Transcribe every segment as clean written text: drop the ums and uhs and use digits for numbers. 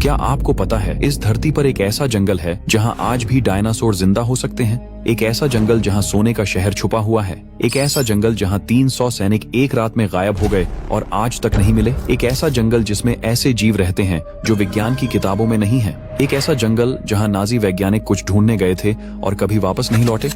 क्या आपको पता है इस धरती पर एक ऐसा जंगल है जहां आज भी डायनासोर जिंदा हो सकते हैं? एक ऐसा जंगल जहां सोने का शहर छुपा हुआ है। एक ऐसा जंगल जहां 300 सैनिक एक रात में गायब हो गए और आज तक नहीं मिले। एक ऐसा जंगल जिसमें ऐसे जीव रहते हैं जो विज्ञान की किताबों में नहीं है। एक ऐसा जंगल जहां नाजी वैज्ञानिक कुछ ढूंढने गए थे और कभी वापस नहीं लौटे।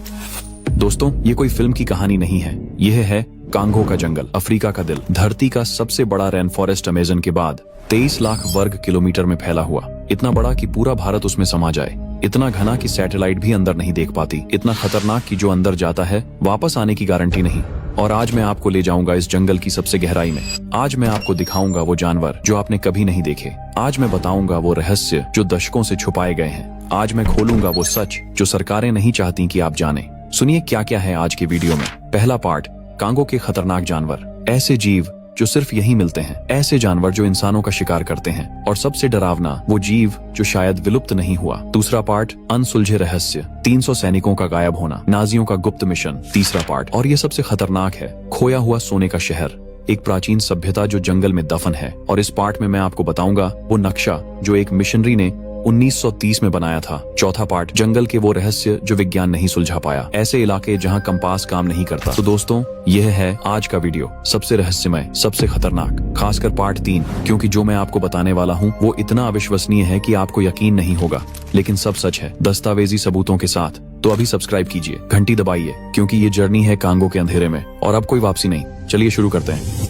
दोस्तों, ये कोई फिल्म की कहानी नहीं है, यह है कांगो का जंगल, अफ्रीका का दिल। धरती का सबसे बड़ा रेन फॉरेस्ट अमेजन के बाद 23 लाख वर्ग किलोमीटर में फैला हुआ। इतना बड़ा कि पूरा भारत उसमें समा जाए, इतना घना कि सैटेलाइट भी अंदर नहीं देख पाती, इतना खतरनाक कि जो अंदर जाता है वापस आने की गारंटी नहीं। और आज मैं आपको ले जाऊंगा इस जंगल की सबसे गहराई में। आज मैं आपको दिखाऊंगा वो जानवर जो आपने कभी नहीं देखे। आज मैं बताऊंगा वो रहस्य जो दशकों से छुपाए गए हैं। आज मैं खोलूंगा वो सच जो सरकारें नहीं चाहती कि आप जाने। सुनिए क्या क्या है आज के वीडियो में। पहला पार्ट, कांगो के खतरनाक जानवर, ऐसे जीव जो सिर्फ यहीं मिलते हैं, ऐसे जानवर जो इंसानों का शिकार करते हैं, और सबसे डरावना वो जीव जो शायद विलुप्त नहीं हुआ। दूसरा पार्ट, अनसुलझे रहस्य, 300 सैनिकों का गायब होना, नाजियों का गुप्त मिशन। तीसरा पार्ट, और ये सबसे खतरनाक है, खोया हुआ सोने का शहर, एक प्राचीन सभ्यता जो जंगल में दफन है। और इस पार्ट में मैं आपको बताऊंगा वो नक्शा जो एक मिशनरी ने 1930 में बनाया था। चौथा पार्ट, जंगल के वो रहस्य जो विज्ञान नहीं सुलझा पाया, ऐसे इलाके जहां कंपास काम नहीं करता। तो दोस्तों, यह है आज का वीडियो, सबसे रहस्यमय, सबसे खतरनाक, खासकर पार्ट 3, क्योंकि जो मैं आपको बताने वाला हूँ वो इतना अविश्वसनीय है कि आपको यकीन नहीं होगा, लेकिन सब सच है, दस्तावेजी सबूतों के साथ। तो अभी सब्सक्राइब कीजिए, घंटी दबाइए, क्योंकि ये जर्नी है कांगो के अंधेरे में और अब कोई वापसी नहीं। चलिए शुरू करते हैं।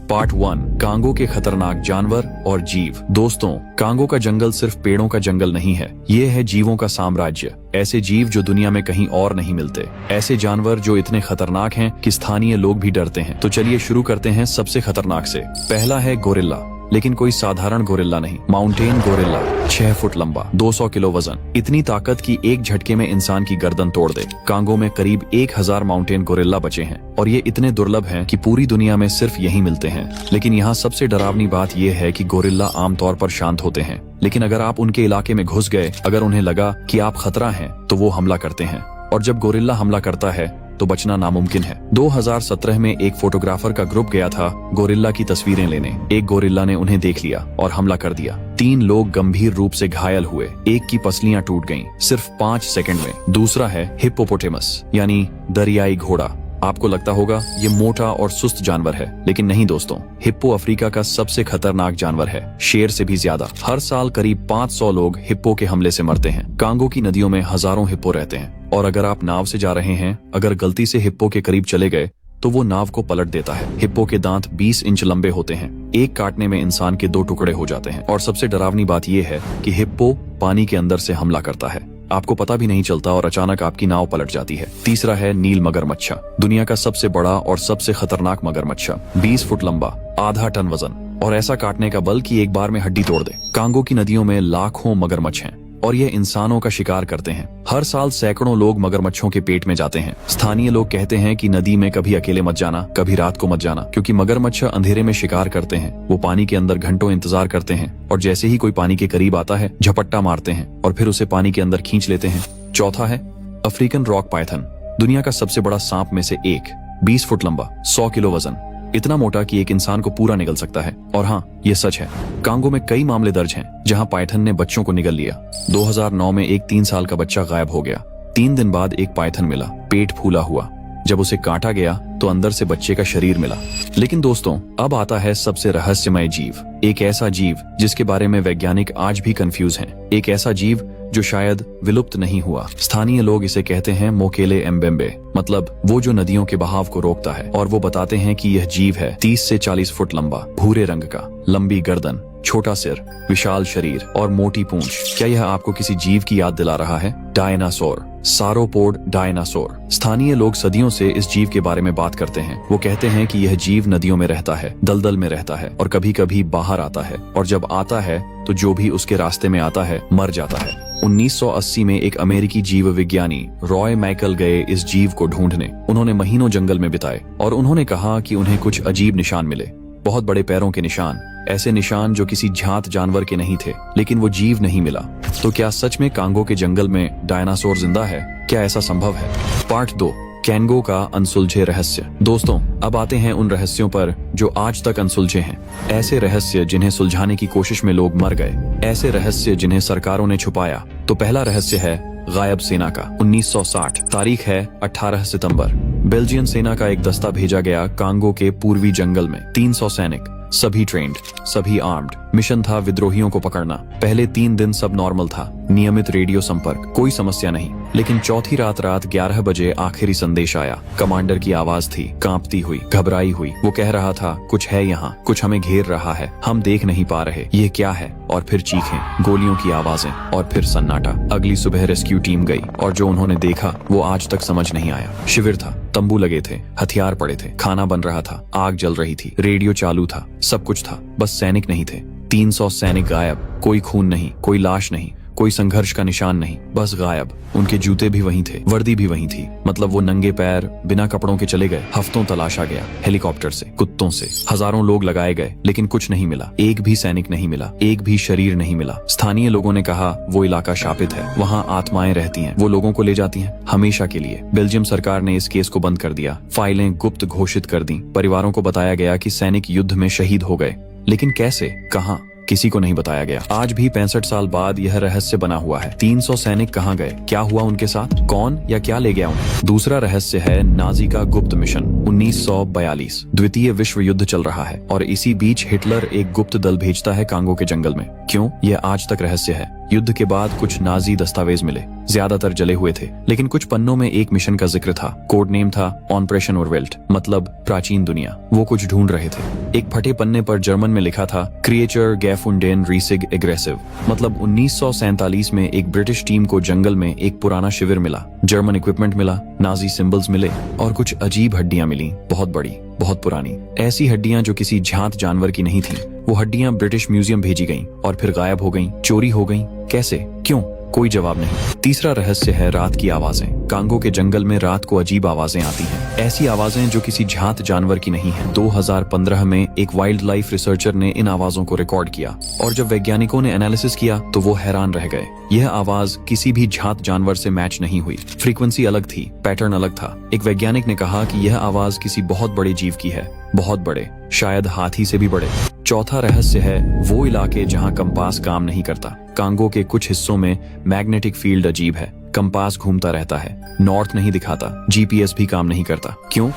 पार्ट 1, कांगो के खतरनाक जानवर और जीव। दोस्तों, कांगो का जंगल सिर्फ पेड़ों का जंगल नहीं है, ये है जीवों का साम्राज्य। ऐसे जीव जो दुनिया में कहीं और नहीं मिलते, ऐसे जानवर जो इतने खतरनाक हैं कि स्थानीय लोग भी डरते हैं। तो चलिए शुरू करते हैं सबसे खतरनाक से। पहला है गोरिल्ला, लेकिन कोई साधारण गोरिल्ला नहीं, माउंटेन गोरिल्ला, 6 फुट लंबा, 200 किलो वजन, इतनी ताकत कि एक झटके में इंसान की गर्दन तोड़ दे। कांगो में करीब 1000 माउंटेन गोरिल्ला बचे हैं और ये इतने दुर्लभ हैं कि पूरी दुनिया में सिर्फ यहीं मिलते हैं। लेकिन यहाँ सबसे डरावनी बात यह है कि गोरिल्ला आमतौर पर शांत होते हैं, लेकिन अगर आप उनके इलाके में घुस गए, अगर उन्हें लगा कि आप खतरा हैं, तो वो हमला करते हैं। और जब गोरिल्ला हमला करता है तो बचना नामुमकिन है। 2017 में एक फोटोग्राफर का ग्रुप गया था गोरिल्ला की तस्वीरें लेने। एक गोरिल्ला ने उन्हें देख लिया और हमला कर दिया। 3 लोग गंभीर रूप से घायल हुए, एक की पसलियां टूट गईं सिर्फ 5 सेकंड में। दूसरा है हिप्पोपोटेमस, यानी दरियाई घोड़ा। आपको लगता होगा ये मोटा और सुस्त जानवर है, लेकिन नहीं दोस्तों, हिप्पो अफ्रीका का सबसे खतरनाक जानवर है, शेर से भी ज्यादा। हर साल करीब 500 लोग हिप्पो के हमले से मरते हैं। कांगो की नदियों में हजारों हिप्पो रहते हैं और अगर आप नाव से जा रहे हैं, अगर गलती से हिप्पो के करीब चले गए तो वो नाव को पलट देता है। हिप्पो के दांत 20 इंच लंबे होते हैं, एक काटने में इंसान के 2 टुकड़े हो जाते हैं। और सबसे डरावनी बात यह है कि हिप्पो पानी के अंदर से हमला करता है, आपको पता भी नहीं चलता और अचानक आपकी नाव पलट जाती है। तीसरा है नील मगरमच्छ, दुनिया का सबसे बड़ा और सबसे खतरनाक मगरमच्छ, 20 फुट लंबा, आधा टन वजन, और ऐसा काटने का बल कि एक बार में हड्डी तोड़ दे। कांगो की नदियों में लाखों मगरमच्छ हैं और ये इंसानों का शिकार करते हैं। हर साल सैकड़ों लोग मगरमच्छों के पेट में जाते हैं। स्थानीय लोग कहते हैं कि नदी में कभी अकेले मत जाना, कभी रात को मत जाना, क्योंकि मगरमच्छ अंधेरे में शिकार करते हैं। वो पानी के अंदर घंटों इंतजार करते हैं और जैसे ही कोई पानी के करीब आता है झपट्टा मारते हैं और फिर उसे पानी के अंदर खींच लेते हैं। चौथा है अफ्रीकन रॉक पाइथन, दुनिया का सबसे बड़ा सांप में से एक, 20 फुट लंबा, 100 किलो वजन, इतना मोटा कि एक इंसान को पूरा निगल सकता है। और हाँ, ये सच है, कांगो में कई मामले दर्ज हैं जहां पाइथन ने बच्चों को निगल लिया। 2009 में एक 3 साल का बच्चा गायब हो गया। 3 दिन बाद एक पाइथन मिला, पेट फूला हुआ। जब उसे काटा गया तो अंदर से बच्चे का शरीर मिला। लेकिन दोस्तों, अब आता है सबसे रहस्यमय जीव, एक ऐसा जीव जिसके बारे में वैज्ञानिक आज भी कंफ्यूज हैं। एक ऐसा जीव जो शायद विलुप्त नहीं हुआ। स्थानीय लोग इसे कहते हैं मोकेले एम्बेम्बे, मतलब वो जो नदियों के बहाव को रोकता है। और वो बताते हैं कि यह जीव है 30 से 40 फुट लंबा, भूरे रंग का, लंबी गर्दन, छोटा सिर, विशाल शरीर और मोटी पूंछ। क्या यह आपको किसी जीव की याद दिला रहा है? Dinosaur, sauropod dinosaur. स्थानीय लोग सदियों से इस जीव के बारे में बात करते हैं। वो कहते हैं कि यह जीव नदियों में रहता है, दलदल में रहता है और कभी कभी बाहर आता है, और जब आता है तो जो भी उसके रास्ते में आता है मर जाता है। 1980 में एक अमेरिकी जीव विज्ञानी रॉय मैकल गए इस जीव को ढूंढने। उन्होंने महीनों जंगल में बिताए और उन्होंने कहा कि उन्हें कुछ अजीब निशान मिले, बहुत बड़े पैरों के निशान, ऐसे निशान जो किसी झांत जानवर के नहीं थे। लेकिन वो जीव नहीं मिला। तो क्या सच में कांगो के जंगल में डायनासोर जिंदा है? क्या ऐसा संभव है? पार्ट 2, कैंगो का अनसुलझे रहस्य। दोस्तों, अब आते हैं उन रहस्यों पर जो आज तक अनसुलझे हैं। ऐसे रहस्य जिन्हें सुलझाने की कोशिश में लोग मर गए, ऐसे रहस्य जिन्हें सरकारों ने छुपाया। तो पहला रहस्य है गायब सेना का। 1960, तारीख है 18 सितंबर। बेल्जियन सेना का एक दस्ता भेजा गया कांगो के पूर्वी जंगल में। 300 सैनिक, सभी ट्रेंड, सभी आर्म्ड। मिशन था विद्रोहियों को पकड़ना। पहले 3 दिन सब नॉर्मल था, नियमित रेडियो संपर्क, कोई समस्या नहीं। लेकिन चौथी रात 11 बजे आखिरी संदेश आया। कमांडर की आवाज थी, कांपती हुई, घबराई हुई। वो कह रहा था, कुछ है यहाँ, कुछ हमें घेर रहा है, हम देख नहीं पा रहे, ये क्या है। और फिर चीखें, गोलियों की आवाजें और फिर सन्नाटा। अगली सुबह रेस्क्यू टीम गई और जो उन्होंने देखा वो आज तक समझ नहीं आया। शिविर था, तंबू लगे थे, हथियार पड़े थे, खाना बन रहा था, आग जल रही थी, रेडियो चालू था, सब कुछ था, बस सैनिक नहीं थे। 300 सैनिक गायब, कोई खून नहीं, कोई लाश नहीं, कोई संघर्ष का निशान नहीं, बस गायब। उनके जूते भी वहीं थे, वर्दी भी वहीं थी, मतलब वो नंगे पैर बिना कपड़ों के चले गए। हफ्तों तलाशा गया, हेलीकॉप्टर से, कुत्तों से, हजारों लोग लगाए गए, लेकिन कुछ नहीं मिला। एक भी सैनिक नहीं मिला, एक भी शरीर नहीं मिला। स्थानीय लोगों ने कहा वो इलाका शापित है, वहाँ आत्माएं रहती हैं, वो लोगों को ले जाती हैं हमेशा के लिए। बेल्जियम सरकार ने इस केस को बंद कर दिया, फाइलें गुप्त घोषित कर दी। परिवारों को बताया गया कि सैनिक युद्ध में शहीद हो गए, लेकिन कैसे, कहाँ, किसी को नहीं बताया गया। आज भी 65 साल बाद यह रहस्य बना हुआ है। 300 सैनिक कहाँ गए, क्या हुआ उनके साथ, कौन या क्या ले गया उन्हें। दूसरा रहस्य है नाजी का गुप्त मिशन। 1942, द्वितीय विश्व युद्ध चल रहा है और इसी बीच हिटलर एक गुप्त दल भेजता है कांगो के जंगल में। क्यों, यह आज तक रहस्य है। युद्ध के बाद कुछ नाजी दस्तावेज मिले, ज्यादातर जले हुए थे, लेकिन कुछ पन्नों में एक मिशन का जिक्र था। कोड नेम था ऑपरेशन ओरवेल्ट, मतलब प्राचीन दुनिया। वो कुछ ढूंढ रहे थे। एक फटे पन्ने पर जर्मन में लिखा था क्रिएचर गैफुंडेन रीसिग एग्रेसिव, मतलब 1947 में एक ब्रिटिश टीम को जंगल में एक पुराना शिविर मिला, जर्मन इक्विपमेंट मिला, नाजी सिंबल्स मिले और कुछ अजीब हड्डियां मिली, बहुत बड़ी, बहुत पुरानी। ऐसी हड्डियां जो किसी झांत जानवर की नहीं थी। वो हड्डियां ब्रिटिश म्यूजियम भेजी गईं और फिर गायब हो गईं, चोरी हो गईं। कैसे, क्यों, कोई जवाब नहीं। तीसरा रहस्य है रात की आवाजें। कांगो के जंगल में रात को अजीब आवाजें आती हैं, ऐसी आवाजें जो किसी झांत जानवर की नहीं है। 2015 में एक वाइल्ड लाइफ रिसर्चर ने इन आवाजों को रिकॉर्ड किया और जब वैज्ञानिकों ने एनालिसिस किया तो वो हैरान रह गए। यह आवाज किसी भी झांत जानवर से मैच नहीं हुई। फ्रीक्वेंसी अलग थी, पैटर्न अलग था। एक वैज्ञानिक ने कहा कि यह आवाज किसी बहुत बड़े जीव की है, बहुत बड़े, शायद हाथी से भी बड़े। चौथा रहस्य है वो इलाके जहां कंपास काम नहीं करता। कांगो के कुछ हिस्सों में मैग्नेटिक फील्ड अजीब है, कंपास घूमता रहता है, नॉर्थ नहीं दिखाता, जीपीएस भी काम नहीं करता। क्यों,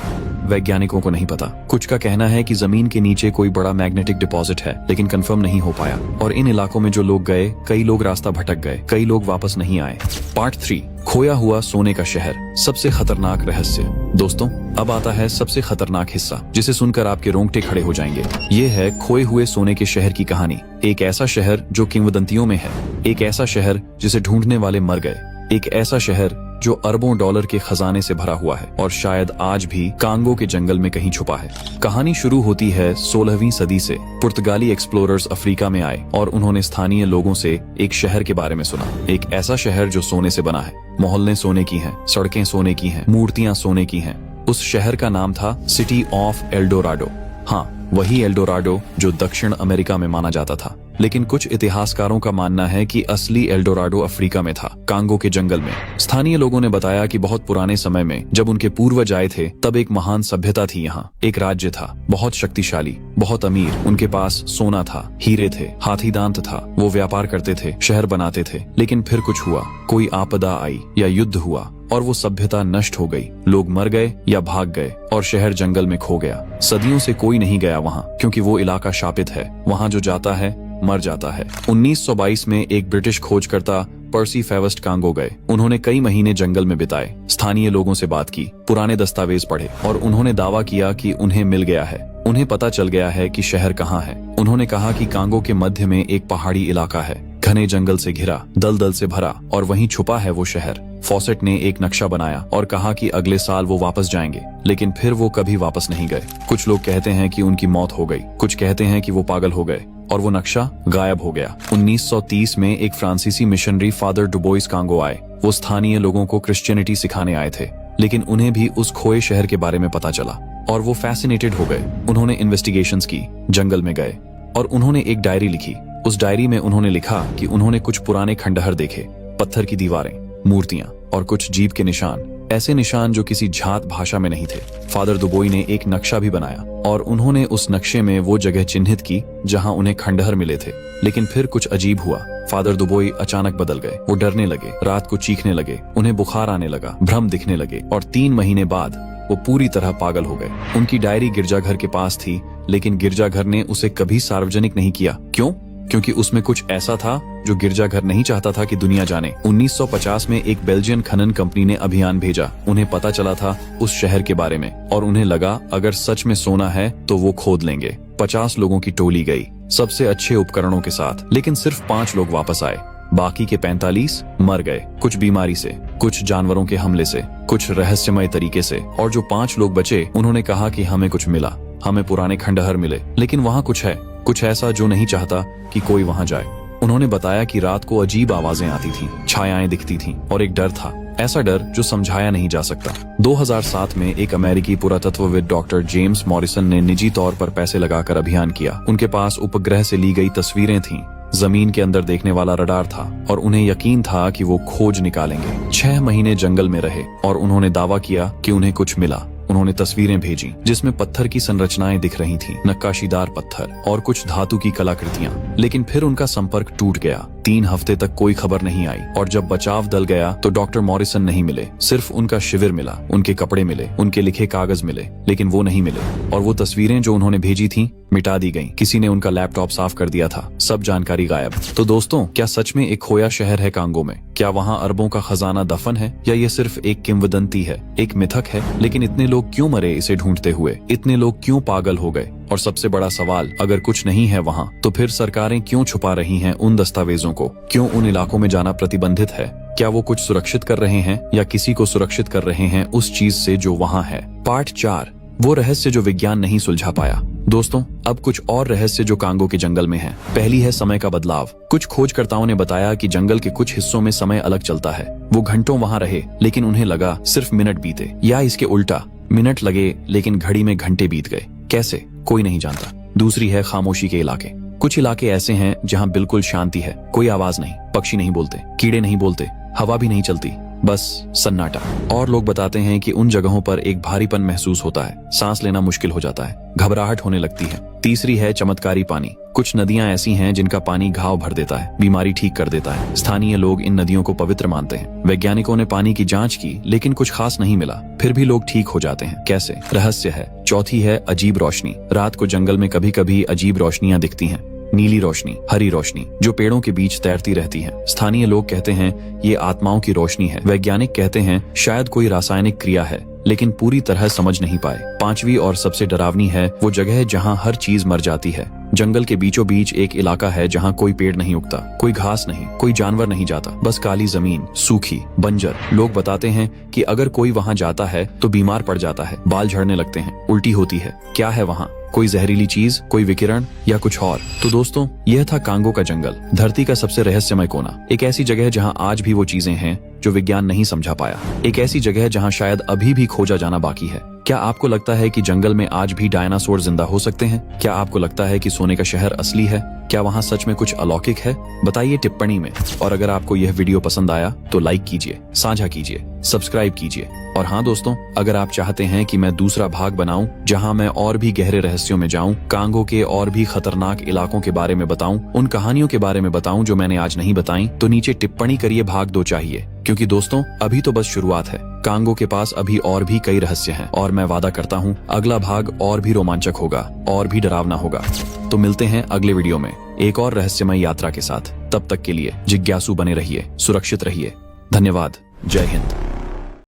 वैज्ञानिकों को नहीं पता। कुछ का कहना है कि जमीन के नीचे कोई बड़ा मैग्नेटिक डिपॉजिट है, लेकिन कंफर्म नहीं हो पाया। और इन इलाकों में जो लोग गए, कई लोग रास्ता भटक गए, कई लोग वापस नहीं आए। पार्ट 3, खोया हुआ सोने का शहर, सबसे खतरनाक रहस्य। दोस्तों, अब आता है सबसे खतरनाक हिस्सा, जिसे सुनकर आपके रोंगटे खड़े हो जाएंगे। ये है खोए हुए सोने के शहर की कहानी। एक ऐसा शहर जो किंवदंतियों में है, एक ऐसा शहर जिसे ढूंढने वाले मर गए, एक ऐसा शहर जो अरबों डॉलर के खजाने से भरा हुआ है और शायद आज भी कांगो के जंगल में कहीं छुपा है। कहानी शुरू होती है 16वीं सदी से। पुर्तगाली एक्सप्लोरर्स अफ्रीका में आए और उन्होंने स्थानीय लोगों से एक शहर के बारे में सुना। एक ऐसा शहर जो सोने से बना है, मोहल्ले सोने की हैं, सड़कें सोने की हैं, मूर्तियां सोने की हैं। उस शहर का नाम था सिटी ऑफ एल्डोराडो। हाँ, वही एल्डोराडो जो दक्षिण अमेरिका में माना जाता था। लेकिन कुछ इतिहासकारों का मानना है कि असली एल्डोराडो अफ्रीका में था, कांगो के जंगल में। स्थानीय लोगों ने बताया कि बहुत पुराने समय में जब उनके पूर्वज आए थे, तब एक महान सभ्यता थी यहाँ। एक राज्य था, बहुत शक्तिशाली, बहुत अमीर। उनके पास सोना था, हीरे थे, हाथी दांत था। वो व्यापार करते थे, शहर बनाते थे। लेकिन फिर कुछ हुआ, कोई आपदा आई या युद्ध हुआ और वो सभ्यता नष्ट हो गई। लोग मर गए या भाग गए और शहर जंगल में खो गया। सदियों से कोई नहीं गया वहाँ, क्योंकि वो इलाका शापित है। वहाँ जो जाता है मर जाता है। 1922 में एक ब्रिटिश खोजकर्ता पर्सी फेवस्ट कांगो गए। उन्होंने कई महीने जंगल में बिताए, स्थानीय लोगों से बात की, पुराने दस्तावेज पढ़े और उन्होंने दावा किया कि उन्हें मिल गया है। उन्हें पता चल गया है कि शहर कहाँ है। उन्होंने कहा कि कांगो के मध्य में एक पहाड़ी इलाका है, घने जंगल से घिरा, दलदल से भरा, और वहीं छुपा है वो शहर। फॉसेट ने एक नक्शा बनाया और कहा कि अगले साल वो वापस जाएंगे, लेकिन फिर वो कभी वापस नहीं गए। कुछ लोग कहते हैं कि उनकी मौत हो गई, कुछ कहते हैं कि वो पागल हो गए और वो नक्शा गायब हो गया। 1930 में एक फ्रांसीसी मिशनरी फादर डुबोइस कांगो आए। वो स्थानीय लोगों को क्रिश्चियनिटी सिखाने आए थे, लेकिन उन्हें भी उस खोए शहर के बारे में पता चला और वो फैसिनेटेड हो गए। उन्होंने इन्वेस्टिगेशंस की, जंगल में गए और उन्होंने एक डायरी लिखी। उस डायरी में उन्होंने लिखा कि उन्होंने कुछ पुराने खंडहर देखे, पत्थर की दीवारें, मूर्तियां और कुछ जीव के निशान। ऐसे निशान जो किसी जात भाषा में नहीं थे। फादर दुबोई ने एक नक्शा भी बनाया और उन्होंने उस नक्शे में वो जगह चिन्हित की जहां उन्हें खंडहर मिले थे। लेकिन फिर कुछ अजीब हुआ। फादर दुबोई अचानक बदल गए। वो डरने लगे, रात को चीखने लगे, उन्हें बुखार आने लगा, भ्रम दिखने लगे और 3 महीने बाद वो पूरी तरह पागल हो गए। उनकी डायरी गिरजाघर के पास थी, लेकिन गिरजाघर ने उसे कभी सार्वजनिक नहीं किया। क्यों? क्योंकि उसमें कुछ ऐसा था जो गिरजाघर नहीं चाहता था कि दुनिया जाने। 1950 में एक बेल्जियन खनन कंपनी ने अभियान भेजा। उन्हें पता चला था उस शहर के बारे में और उन्हें लगा अगर सच में सोना है तो वो खोद लेंगे। 50 लोगों की टोली गई, सबसे अच्छे उपकरणों के साथ, लेकिन सिर्फ 5 लोग वापस आए। बाकी के 45 मर गए, कुछ बीमारी से, कुछ जानवरों के हमले से, कुछ रहस्यमय तरीके से। और जो 5 लोग बचे उन्होंने कहा कि हमें कुछ मिला, हमें पुराने खंडहर मिले, लेकिन वहाँ कुछ है, कुछ ऐसा जो नहीं चाहता कि कोई वहाँ जाए। उन्होंने बताया कि रात को अजीब आवाजें आती थीं, छायाएं दिखती थीं और एक डर था, ऐसा डर जो समझाया नहीं जा सकता। 2007 में एक अमेरिकी पुरातत्वविद डॉक्टर जेम्स मॉरिसन ने निजी तौर पर पैसे लगाकर अभियान किया। उनके पास उपग्रह से ली गई तस्वीरें थीं, जमीन के अंदर देखने वाला रडार था और उन्हें यकीन था कि वो खोज निकालेंगे। 6 महीने जंगल में रहे और उन्होंने दावा किया कि उन्हें कुछ मिला। उन्होंने तस्वीरें भेजी जिसमें पत्थर की संरचनाएं दिख रही थीं, नक्काशीदार पत्थर और कुछ धातु की कलाकृतियां। लेकिन फिर उनका संपर्क टूट गया। 3 हफ्ते तक कोई खबर नहीं आई और जब बचाव दल गया तो डॉक्टर मॉरिसन नहीं मिले। सिर्फ उनका शिविर मिला, उनके कपड़े मिले, उनके लिखे कागज मिले, लेकिन वो नहीं मिले। और वो तस्वीरें जो उन्होंने भेजी थीं मिटा दी गईं। किसी ने उनका लैपटॉप साफ कर दिया था, सब जानकारी गायब। तो दोस्तों, क्या सच में एक खोया शहर है कांगो में? क्या वहाँ अरबों का खजाना दफन है या ये सिर्फ एक किंवदंती है, एक मिथक है? लेकिन इतने लोग क्यों मरे इसे ढूंढते हुए? इतने लोग क्यों पागल हो गए? और सबसे बड़ा सवाल, अगर कुछ नहीं है वहाँ तो फिर सरकारें क्यों छुपा रही हैं उन दस्तावेजों को? क्यों उन इलाकों में जाना प्रतिबंधित है? क्या वो कुछ सुरक्षित कर रहे हैं या किसी को सुरक्षित कर रहे हैं उस चीज से जो वहाँ है? पार्ट 4, वो रहस्य जो विज्ञान नहीं सुलझा पाया। दोस्तों, अब कुछ और रहस्य जो कांगो के जंगल में है। पहली है समय का बदलाव। कुछ खोजकर्ताओं ने बताया कि जंगल के कुछ हिस्सों में समय अलग चलता है। वो घंटों वहाँ रहे लेकिन उन्हें लगा सिर्फ मिनट बीते, या इसके उल्टा, मिनट लगे लेकिन घड़ी में घंटे बीत गए। कैसे? कोई नहीं जानता। दूसरी है खामोशी के इलाके। कुछ इलाके ऐसे हैं जहाँ बिल्कुल शांति है, कोई आवाज नहीं, पक्षी नहीं बोलते, कीड़े नहीं बोलते, हवा भी नहीं चलती, बस सन्नाटा। और लोग बताते हैं कि उन जगहों पर एक भारीपन महसूस होता है, सांस लेना मुश्किल हो जाता है, घबराहट होने लगती है। तीसरी है चमत्कारी पानी। कुछ नदियां ऐसी हैं जिनका पानी घाव भर देता है, बीमारी ठीक कर देता है। स्थानीय लोग इन नदियों को पवित्र मानते हैं। वैज्ञानिकों ने पानी की जांच की लेकिन कुछ खास नहीं मिला, फिर भी लोग ठीक हो जाते हैं। कैसे? रहस्य है। चौथी है अजीब रोशनी। रात को जंगल में कभी कभी अजीब रोशनियां दिखती हैं, नीली रोशनी, हरी रोशनी जो पेड़ों के बीच तैरती रहती है। स्थानीय लोग कहते हैं ये आत्माओं की रोशनी है। वैज्ञानिक कहते हैं शायद कोई रासायनिक क्रिया है, लेकिन पूरी तरह समझ नहीं पाए। पांचवी और सबसे डरावनी है वो जगह जहां हर चीज मर जाती है। जंगल के बीचों बीच एक इलाका है जहां कोई पेड़ नहीं उगता, कोई घास नहीं, कोई जानवर नहीं जाता, बस काली जमीन, सूखी, बंजर। लोग बताते हैं कि अगर कोई वहां जाता है तो बीमार पड़ जाता है, बाल झड़ने लगते हैं, उल्टी होती है। क्या है वहां? कोई जहरीली चीज, कोई विकिरण या कुछ और? तो दोस्तों, यह था कांगो का जंगल, धरती का सबसे रहस्यमय कोना। एक ऐसी जगह जहां आज भी वो चीजें हैं जो विज्ञान नहीं समझा पाया। एक ऐसी जगह जहां शायद अभी भी खोजा जाना बाकी है। क्या आपको लगता है कि जंगल में आज भी डायनासोर जिंदा हो सकते हैं? क्या आपको लगता है कि सोने का शहर असली है? क्या वहाँ सच में कुछ अलौकिक है? बताइए टिप्पणी में। और अगर आपको यह वीडियो पसंद आया तो लाइक कीजिए, साझा कीजिए, सब्सक्राइब कीजिए। और हाँ दोस्तों, अगर आप चाहते हैं कि मैं दूसरा भाग बनाऊं जहां मैं और भी गहरे रहस्यों में जाऊं, कांगो के और भी खतरनाक इलाकों के बारे में बताऊं, उन कहानियों के बारे में बताऊं जो मैंने आज नहीं बताई, तो नीचे टिप्पणी करिए भाग 2 चाहिए। क्योंकि दोस्तों, अभी तो बस शुरुआत है। कांगो के पास अभी और भी कई रहस्य हैं और मैं वादा करता हूँ अगला भाग और भी रोमांचक होगा और भी डरावना होगा। तो मिलते हैं अगले वीडियो में एक और रहस्यमय यात्रा के साथ। तब तक के लिए जिज्ञासु बने रहिए, सुरक्षित रहिए। धन्यवाद। जय हिंद।